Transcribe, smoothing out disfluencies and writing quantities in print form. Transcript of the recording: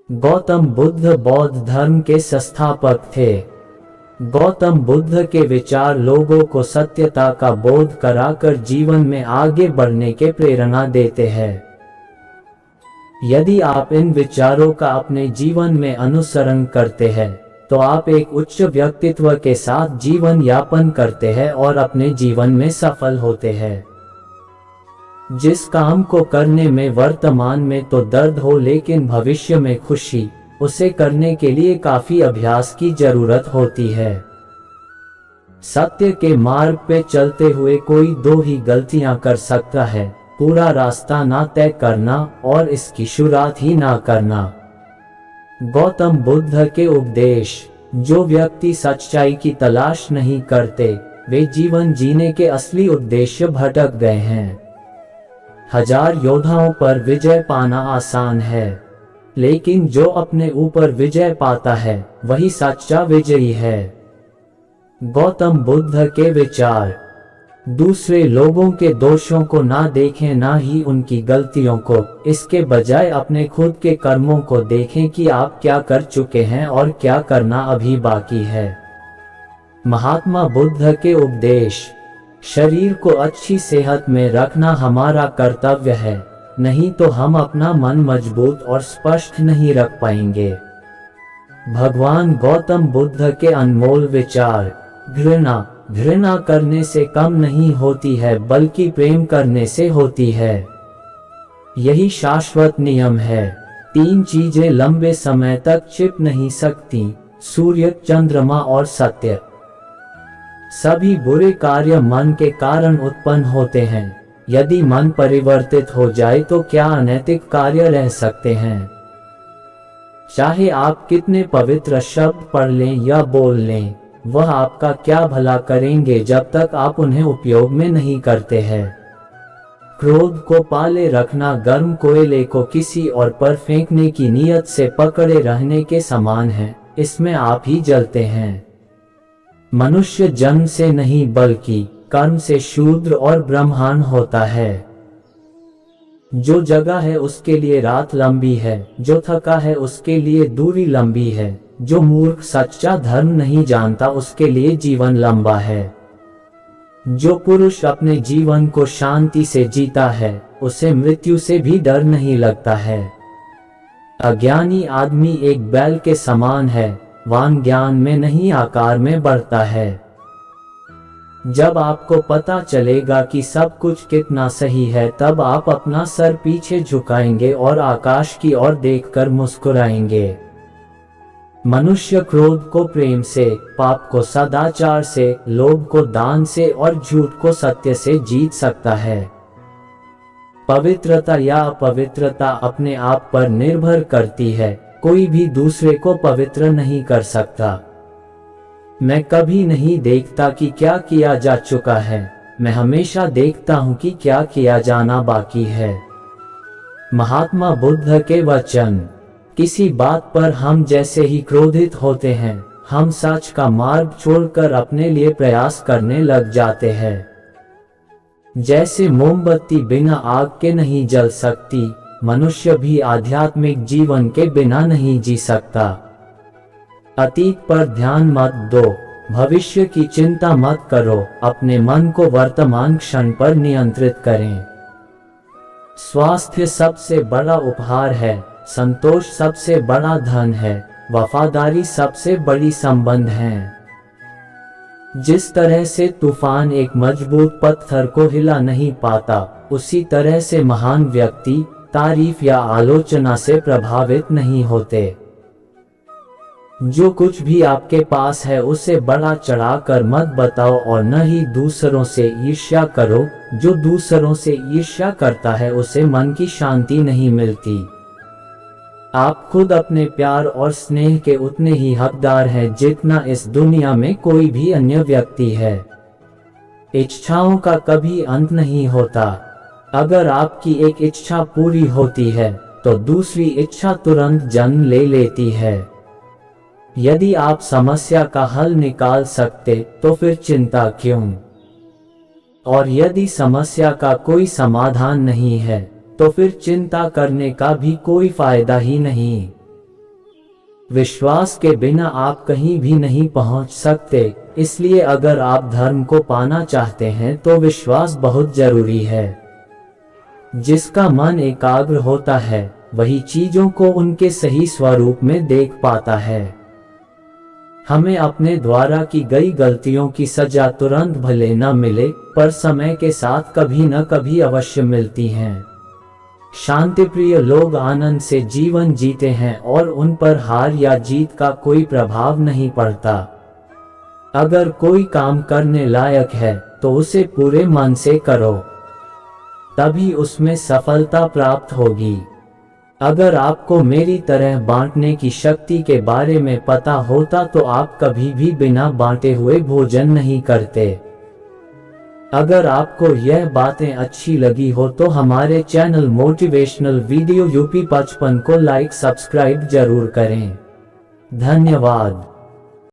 गौतम बुद्ध बौद्ध धर्म के संस्थापक थे। गौतम बुद्ध के विचार लोगों को सत्यता का बोध कराकर जीवन में आगे बढ़ने के प्रेरणा देते हैं। यदि आप इन विचारों का अपने जीवन में अनुसरण करते हैं तो आप एक उच्च व्यक्तित्व के साथ जीवन यापन करते हैं और अपने जीवन में सफल होते हैं। जिस काम को करने में वर्तमान में तो दर्द हो लेकिन भविष्य में खुशी, उसे करने के लिए काफी अभ्यास की जरूरत होती है। सत्य के मार्ग पे चलते हुए कोई दो ही गलतियां कर सकता है, पूरा रास्ता ना तय करना और इसकी शुरुआत ही ना करना। गौतम बुद्ध के उपदेश। जो व्यक्ति सच्चाई की तलाश नहीं करते, वे जीवन जीने के असली उद्देश्य भटक गए हैं। हजार योद्धाओं पर विजय पाना आसान है, लेकिन जो अपने ऊपर विजय पाता है वही सच्चा विजयी है। गौतम बुद्ध के विचार। दूसरे लोगों के दोषों को ना देखें, ना ही उनकी गलतियों को, इसके बजाय अपने खुद के कर्मों को देखें कि आप क्या कर चुके हैं और क्या करना अभी बाकी है। महात्मा बुद्ध के उपदेश। शरीर को अच्छी सेहत में रखना हमारा कर्तव्य है, नहीं तो हम अपना मन मजबूत और स्पष्ट नहीं रख पाएंगे। भगवान गौतम बुद्ध के अनमोल विचार। घृणा करने से कम नहीं होती है, बल्कि प्रेम करने से होती है। यही शाश्वत नियम है। तीन चीजें लंबे समय तक छिप नहीं सकती, सूर्य, चंद्रमा और सत्य। सभी बुरे कार्य मन के कारण उत्पन्न होते हैं। यदि मन परिवर्तित हो जाए तो क्या अनैतिक कार्य रह सकते हैं। चाहे आप कितने पवित्र शब्द पढ़ लें या बोल लें, वह आपका क्या भला करेंगे जब तक आप उन्हें उपयोग में नहीं करते हैं। क्रोध को पाले रखना गर्म कोयले को किसी और पर फेंकने की नीयत से पकड़े रहने के समान है, इसमें आप ही जलते हैं। मनुष्य जन्म से नहीं बल्कि कर्म से शूद्र और ब्रह्मांड होता है। जो जगा है उसके लिए रात लंबी है, जो थका है उसके लिए दूरी लंबी है, जो मूर्ख सच्चा धर्म नहीं जानता उसके लिए जीवन लंबा है। जो पुरुष अपने जीवन को शांति से जीता है, उसे मृत्यु से भी डर नहीं लगता है। अज्ञानी आदमी एक बैल के समान है, वान ज्ञान में नहीं आकार में बढ़ता है। जब आपको पता चलेगा कि सब कुछ कितना सही है, तब आप अपना सर पीछे झुकाएंगे और आकाश की ओर देखकर मुस्कुराएंगे। मनुष्य क्रोध को प्रेम से, पाप को सदाचार से, लोभ को दान से और झूठ को सत्य से जीत सकता है। पवित्रता या अपवित्रता अपने आप पर निर्भर करती है, कोई भी दूसरे को पवित्र नहीं कर सकता। मैं कभी नहीं देखता कि क्या किया जा चुका है, मैं हमेशा देखता हूं कि क्या किया जाना बाकी है। महात्मा बुद्ध के वचन। किसी बात पर हम जैसे ही क्रोधित होते हैं, हम सच का मार्ग छोड़कर अपने लिए प्रयास करने लग जाते हैं। जैसे मोमबत्ती बिना आग के नहीं जल सकती, मनुष्य भी आध्यात्मिक जीवन के बिना नहीं जी सकता। अतीत पर ध्यान मत दो, भविष्य की चिंता मत करो, अपने मन को वर्तमान क्षण पर नियंत्रित करें। स्वास्थ्य सबसे बड़ा उपहार है, संतोष सबसे बड़ा धन है, वफादारी सबसे बड़ी संबंध है। जिस तरह से तूफान एक मजबूत पत्थर को हिला नहीं पाता, उसी तरह से महान व्यक्ति तारीफ या आलोचना से प्रभावित नहीं होते। जो कुछ भी आपके पास है उसे बढ़ा चढ़ाकर मत बताओ और न ही दूसरों से ईर्ष्या करो। जो दूसरों से ईर्ष्या करता है उसे मन की शांति नहीं मिलती। आप खुद अपने प्यार और स्नेह के उतने ही हकदार हैं जितना इस दुनिया में कोई भी अन्य व्यक्ति है। इच्छाओं का कभी अंत नहीं होता। अगर आपकी एक इच्छा पूरी होती है तो दूसरी इच्छा तुरंत जन्म ले लेती है। यदि आप समस्या का हल निकाल सकते तो फिर चिंता क्यों? और यदि समस्या का कोई समाधान नहीं है तो फिर चिंता करने का भी कोई फायदा ही नहीं। विश्वास के बिना आप कहीं भी नहीं पहुंच सकते, इसलिए अगर आप धर्म को पाना चाहते हैं तो विश्वास बहुत जरूरी है। जिसका मन एकाग्र होता है वही चीजों को उनके सही स्वरूप में देख पाता है। हमें अपने द्वारा की गई गलतियों की सजा तुरंत भले न मिले, पर समय के साथ कभी न कभी अवश्य मिलती हैं। शांतिप्रिय लोग आनंद से जीवन जीते हैं और उन पर हार या जीत का कोई प्रभाव नहीं पड़ता। अगर कोई काम करने लायक है तो उसे पूरे मन से करो, तभी उसमें सफलता प्राप्त होगी। अगर आपको मेरी तरह बांटने की शक्ति के बारे में पता होता तो आप कभी भी बिना बांटे हुए भोजन नहीं करते। अगर आपको यह बातें अच्छी लगी हो तो हमारे चैनल मोटिवेशनल वीडियो यूपी 55 को लाइक सब्सक्राइब जरूर करें। धन्यवाद।